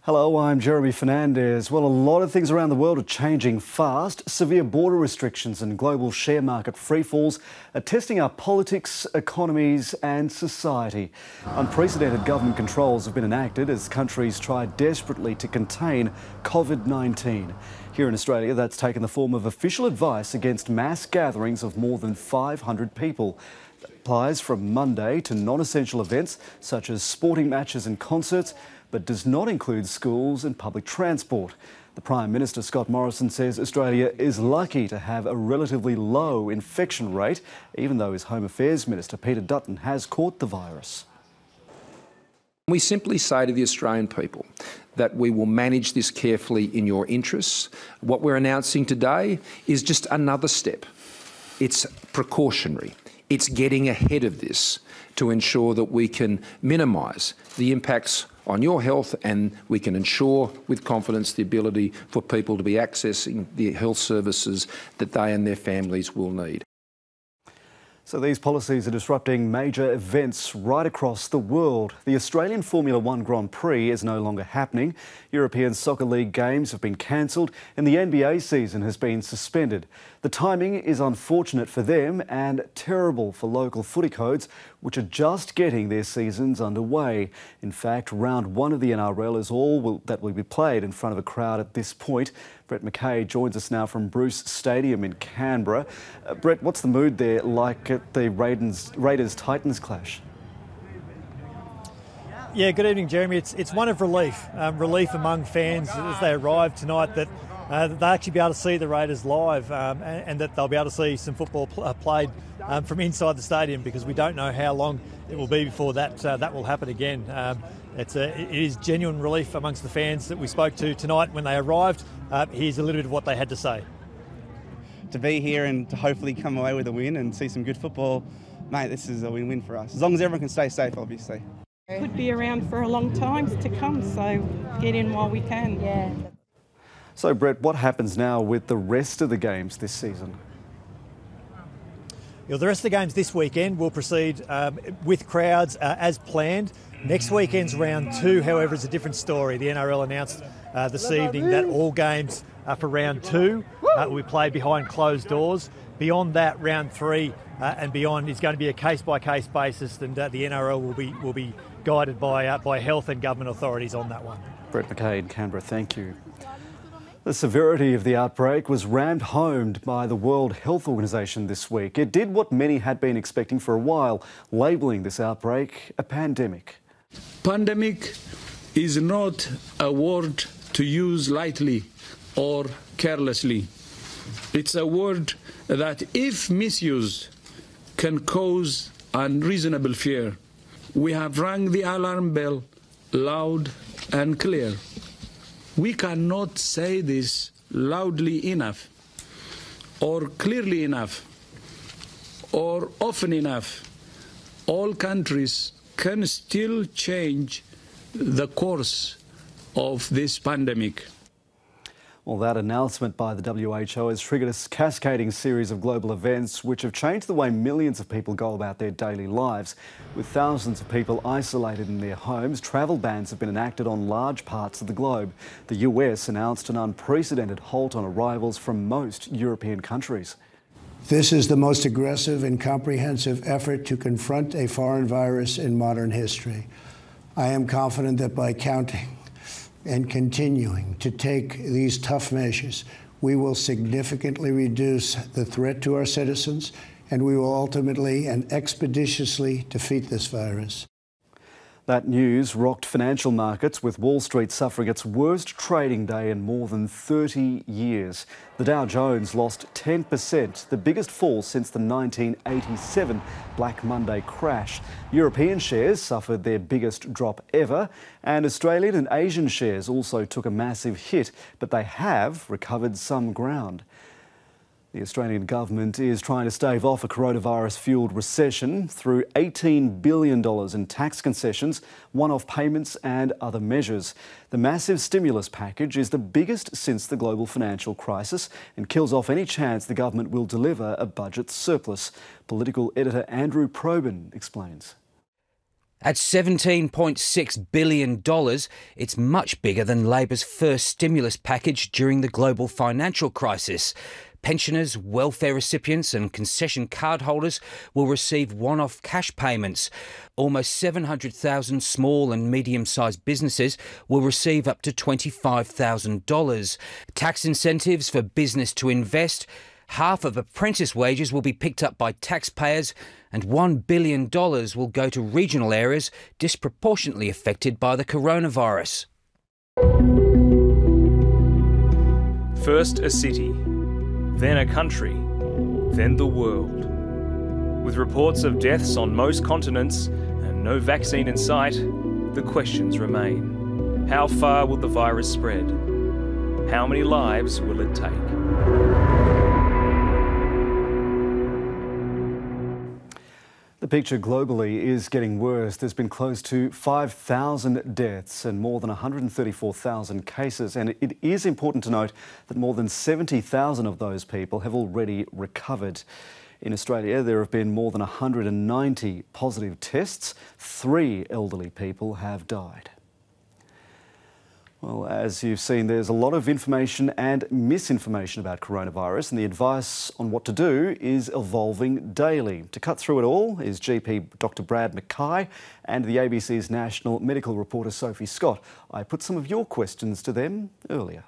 Hello, I'm Jeremy Fernandez. Well, a lot of things around the world are changing fast. Severe border restrictions and global share market freefalls are testing our politics, economies and society. Unprecedented government controls have been enacted as countries try desperately to contain COVID-19. Here in Australia, that's taken the form of official advice against mass gatherings of more than 500 people. That applies from Monday to non-essential events such as sporting matches and concerts, but does not include schools and public transport. The Prime Minister, Scott Morrison, says Australia is lucky to have a relatively low infection rate, even though his Home Affairs Minister, Peter Dutton, has caught the virus. We simply say to the Australian people that we will manage this carefully in your interests. What we're announcing today is just another step. It's precautionary. It's getting ahead of this to ensure that we can minimise the impacts on your health and we can ensure with confidence the ability for people to be accessing the health services that they and their families will need. So these policies are disrupting major events right across the world. The Australian Formula One Grand Prix is no longer happening. European Soccer League games have been cancelled and the NBA season has been suspended. The timing is unfortunate for them and terrible for local footy codes, which are just getting their seasons underway. In fact, round one of the NRL is all that will be played in front of a crowd at this point. Brett McKay joins us now from Bruce Stadium in Canberra. Brett, what's the mood there like at the Raiders-Titans clash? Yeah, good evening, Jeremy. It's one of relief. Relief among fans as they arrive tonight that they'll actually be able to see the Raiders live and that they'll be able to see some football played from inside the stadium, because we don't know how long it will be before that will happen again. It is genuine relief amongst the fans that we spoke to tonight when they arrived. Here's a little bit of what they had to say. To be here and to hopefully come away with a win and see some good football, mate, this is a win-win for us. As long as everyone can stay safe, obviously. Could be around for a long time to come, so get in while we can. Yeah. So, Brett, what happens now with the rest of the games this season? The rest of the games this weekend will proceed with crowds as planned. Next weekend's round two, however, is a different story. The NRL announced this evening that all games for round two will be played behind closed doors. Beyond that, round three and beyond is going to be a case-by-case basis, and the NRL will be guided by health and government authorities on that one. Brett McKay in Canberra, thank you. The severity of the outbreak was rammed home by the World Health Organization this week. It did what many had been expecting for a while, labelling this outbreak a pandemic. Pandemic is not a word to use lightly or carelessly. It's a word that, if misused, can cause unreasonable fear. We have rang the alarm bell loud and clear. We cannot say this loudly enough, or clearly enough, or often enough. All countries can still change the course of this pandemic. Well, that announcement by the WHO has triggered a cascading series of global events which have changed the way millions of people go about their daily lives. With thousands of people isolated in their homes, travel bans have been enacted on large parts of the globe. The US announced an unprecedented halt on arrivals from most European countries. This is the most aggressive and comprehensive effort to confront a foreign virus in modern history. I am confident that by counting and continuing to take these tough measures, we will significantly reduce the threat to our citizens, and we will ultimately and expeditiously defeat this virus. That news rocked financial markets, with Wall Street suffering its worst trading day in more than 30 years. The Dow Jones lost 10%, the biggest fall since the 1987 Black Monday crash. European shares suffered their biggest drop ever, and Australian and Asian shares also took a massive hit, but they have recovered some ground. The Australian government is trying to stave off a coronavirus-fuelled recession through $18 billion in tax concessions, one-off payments and other measures. The massive stimulus package is the biggest since the global financial crisis and kills off any chance the government will deliver a budget surplus. Political editor Andrew Probyn explains. At $17.6 billion, it's much bigger than Labor's first stimulus package during the global financial crisis. Pensioners, welfare recipients and concession card holders will receive one-off cash payments. Almost 700,000 small and medium-sized businesses will receive up to $25,000. Tax incentives for business to invest. Half of apprentice wages will be picked up by taxpayers, and $1 billion will go to regional areas disproportionately affected by the coronavirus. First a city, then a country, then the world. With reports of deaths on most continents and no vaccine in sight, the questions remain. How far will the virus spread? How many lives will it take? The picture globally is getting worse. There's been close to 5,000 deaths and more than 134,000 cases. And it is important to note that more than 70,000 of those people have already recovered. In Australia, there have been more than 190 positive tests. 3 elderly people have died. Well, as you've seen, there's a lot of information and misinformation about coronavirus, and the advice on what to do is evolving daily. To cut through it all is GP Dr. Brad Mackay and the ABC's national medical reporter Sophie Scott. I put some of your questions to them earlier.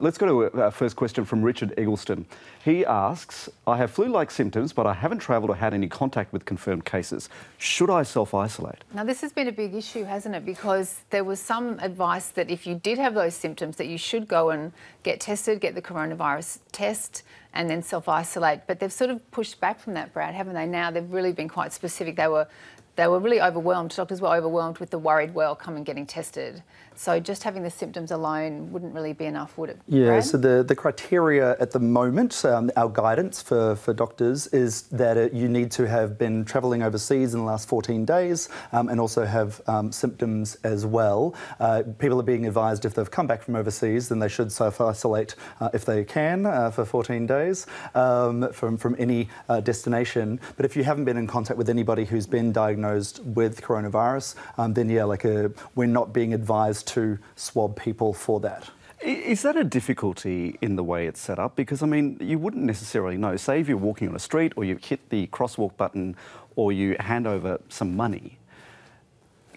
Let's go to our first question from Richard Eggleston. He asks, I have flu-like symptoms, but I haven't travelled or had any contact with confirmed cases. Should I self-isolate? Now, this has been a big issue, hasn't it? Because there was some advice that if you did have those symptoms, that you should go and get tested, get the coronavirus test, and then self-isolate. But they've sort of pushed back from that, Brad, haven't they? Now they've really been quite specific. They were really overwhelmed. Doctors were overwhelmed with the worried well coming getting tested. So just having the symptoms alone wouldn't really be enough, would it? Yeah, Brad? so the criteria at the moment, our guidance for doctors is that you need to have been travelling overseas in the last 14 days and also have symptoms as well. People are being advised if they've come back from overseas, then they should self-isolate if they can for 14 days from any destination. But if you haven't been in contact with anybody who's been diagnosed with coronavirus, then yeah, we're not being advised to swab people for that. Is that a difficulty in the way it's set up? Because, I mean, you wouldn't necessarily know. Say if you're walking on a street or you hit the crosswalk button or you hand over some money,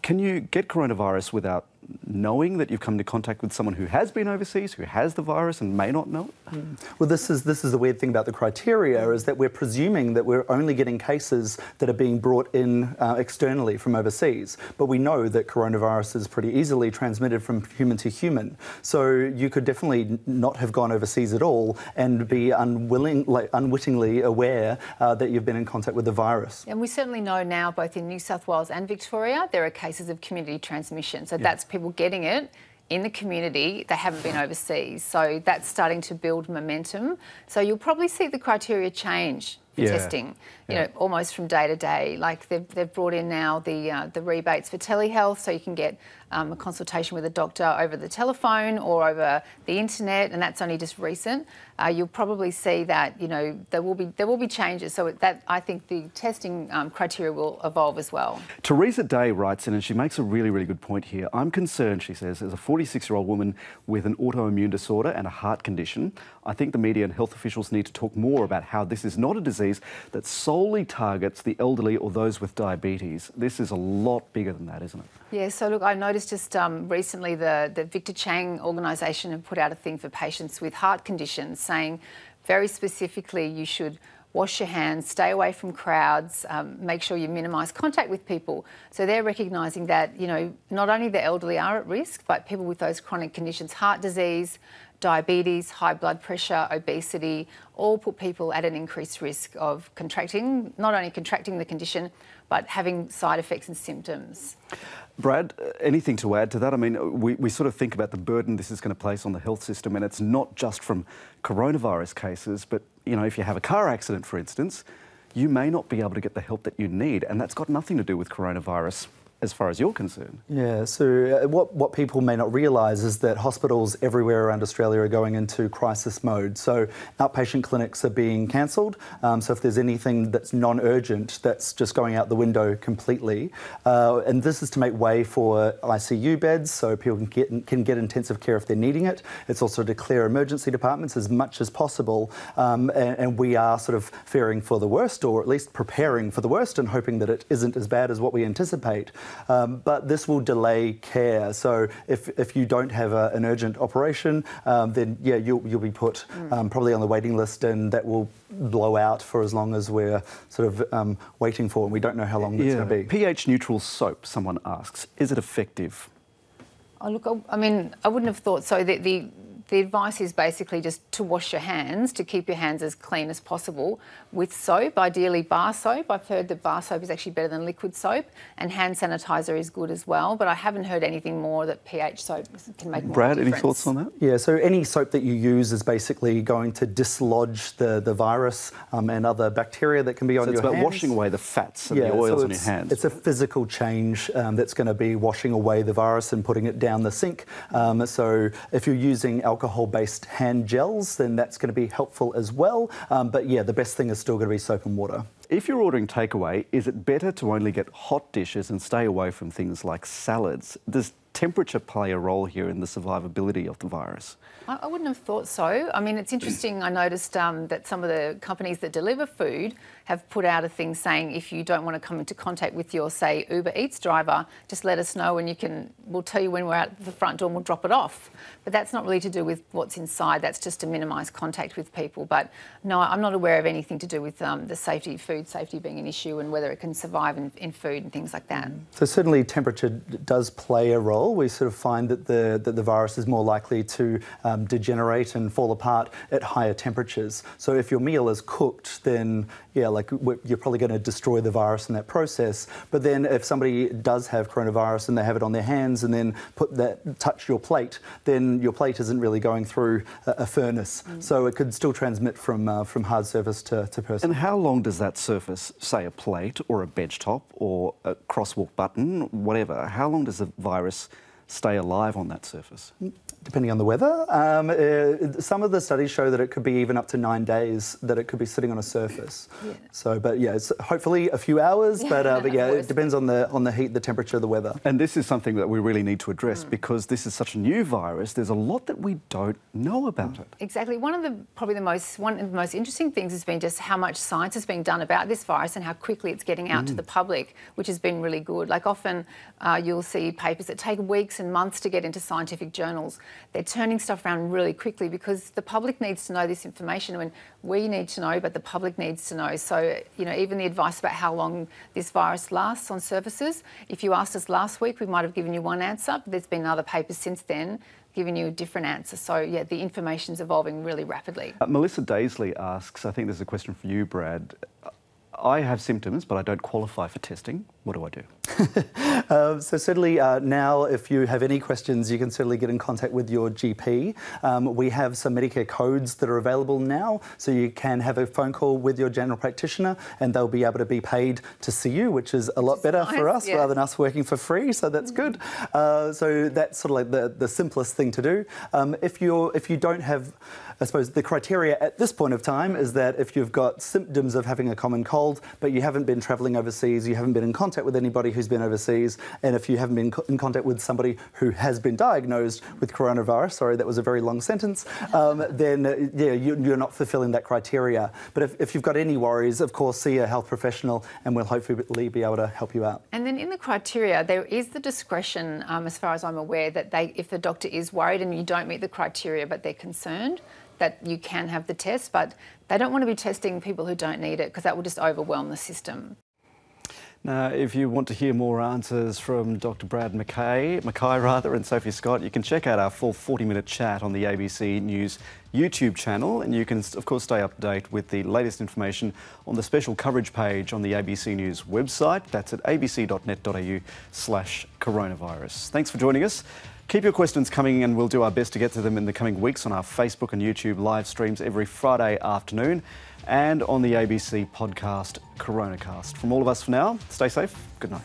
can you get coronavirus without knowing that you've come into contact with someone who has been overseas, who has the virus and may not know it? Well, this is the weird thing about the criteria, is that we're presuming that we're only getting cases that are being brought in externally from overseas. But we know that coronavirus is pretty easily transmitted from human to human. So you could definitely not have gone overseas at all and be unwittingly aware that you've been in contact with the virus. And we certainly know now, both in New South Wales and Victoria, there are cases of community transmission. So that's people getting it in the community. They haven't been overseas. So that's starting to build momentum. So you'll probably see the criteria change for testing, you know, almost from day to day. Like they've brought in now the rebates for telehealth, so you can get a consultation with a doctor over the telephone or over the internet, and that's only just recent. You'll probably see that, you know, there will be changes. So that, I think the testing criteria will evolve as well. Teresa Day writes in, and she makes a really, really good point here. I'm concerned, she says, as a 46-year-old woman with an autoimmune disorder and a heart condition. I think the media and health officials need to talk more about how this is not a disease that solely targets the elderly or those with diabetes. This is a lot bigger than that, isn't it? Yeah, so look, I noticed just recently the Victor Chang organisation have put out a thing for patients with heart conditions saying very specifically you should wash your hands, stay away from crowds, make sure you minimise contact with people. So they're recognising that, you know, not only the elderly are at risk, but people with those chronic conditions, heart disease, diabetes, high blood pressure, obesity, all put people at an increased risk of contracting, not only contracting the condition, but having side effects and symptoms. Brad, anything to add to that? I mean, we sort of think about the burden this is going to place on the health system, and it's not just from coronavirus cases, but, you know, if you have a car accident, for instance, you may not be able to get the help that you need, and that's got nothing to do with coronavirus as far as you're concerned. Yeah, so what people may not realise is that hospitals everywhere around Australia are going into crisis mode. So outpatient clinics are being cancelled. So if there's anything that's non-urgent, that's just going out the window completely. And this is to make way for ICU beds so people can get intensive care if they're needing it. It's also to clear emergency departments as much as possible. And we are sort of fearing for the worst, or at least preparing for the worst and hoping that it isn't as bad as what we anticipate. But this will delay care. So if you don't have an urgent operation, then yeah, you'll be put probably on the waiting list, and that will blow out for as long as we're sort of waiting for, and we don't know how long it's going to be. pH neutral soap, someone asks, is it effective? Oh, look, I mean, I wouldn't have thought so. The advice is basically just to wash your hands, to keep your hands as clean as possible with soap, ideally bar soap. I've heard that bar soap is actually better than liquid soap, and hand sanitizer is good as well, but I haven't heard anything more that pH soap can make more Brad, difference. any thoughts on that? Yeah, so any soap that you use is basically going to dislodge the virus and other bacteria that can be on your hands. So it's about washing away the fats and the oils on your hands. It's a physical change that's going to be washing away the virus and putting it down the sink. So if you're using alcohol-based hand gels, then that's going to be helpful as well. But yeah, the best thing is still going to be soap and water. If you're ordering takeaway, is it better to only get hot dishes and stay away from things like salads? Does temperature play a role here in the survivability of the virus? I wouldn't have thought so. I mean, it's interesting. I noticed that some of the companies that deliver food have put out a thing saying if you don't want to come into contact with your, say, Uber Eats driver, just let us know and we'll tell you when we're at the front door and we'll drop it off. But that's not really to do with what's inside. That's just to minimise contact with people. But no, I'm not aware of anything to do with the safety, food safety being an issue and whether it can survive in food and things like that. So certainly temperature does play a role. We sort of find that the virus is more likely to degenerate and fall apart at higher temperatures. So if your meal is cooked, then yeah, like you're probably going to destroy the virus in that process. But then if somebody does have coronavirus and they have it on their hands and then touch your plate, then your plate isn't really going through a furnace. So it could still transmit from hard surface to person. And how long does that surface, say a plate or a bench top or a crosswalk button, whatever, how long does the virus stay alive on that surface? Depending on the weather. Some of the studies show that it could be even up to 9 days that it could be sitting on a surface. Yeah. So, but yeah, it's hopefully a few hours, but yeah, it depends on the heat, the temperature, the weather. And this is something that we really need to address because this is such a new virus. There's a lot that we don't know about it. Exactly. One of the most interesting things has been just how much science is being done about this virus and how quickly it's getting out to the public, which has been really good. Like often you'll see papers that take weeks and months to get into scientific journals. They're turning stuff around really quickly because the public needs to know this information. I mean, we need to know, but the public needs to know. So, you know, even the advice about how long this virus lasts on surfaces, if you asked us last week, we might have given you one answer, but there's been other papers since then giving you a different answer. So, yeah, the information's evolving really rapidly. Melissa Daisley asks, I think there's a question for you, Brad. I have symptoms, but I don't qualify for testing. What do I do? So certainly now, if you have any questions, you can certainly get in contact with your GP. We have some Medicare codes that are available now, so you can have a phone call with your general practitioner and they'll be able to be paid to see you, which is a lot better for us rather than us working for free, so that's good. So that's sort of like the simplest thing to do. If you don't have, I suppose the criteria at this point of time is that if you've got symptoms of having a common cold, but you haven't been travelling overseas, you haven't been in contact with anybody who's been overseas, and if you haven't been in contact with somebody who has been diagnosed with coronavirus, sorry, that was a very long sentence, then yeah, you're not fulfilling that criteria. But if you've got any worries, of course, see a health professional and we'll hopefully be able to help you out. And then in the criteria, there is the discretion, as far as I'm aware, that if the doctor is worried and you don't meet the criteria but they're concerned, that you can have the test, but they don't want to be testing people who don't need it because that will just overwhelm the system. Now, if you want to hear more answers from Dr. Brad Mackay and Sophie Scott, you can check out our full 40-minute chat on the ABC News YouTube channel, and you can, of course, stay up to date with the latest information on the special coverage page on the ABC News website. That's at abc.net.au/coronavirus. Thanks for joining us. Keep your questions coming and we'll do our best to get to them in the coming weeks on our Facebook and YouTube live streams every Friday afternoon and on the ABC podcast CoronaCast. From all of us for now, stay safe. Good night.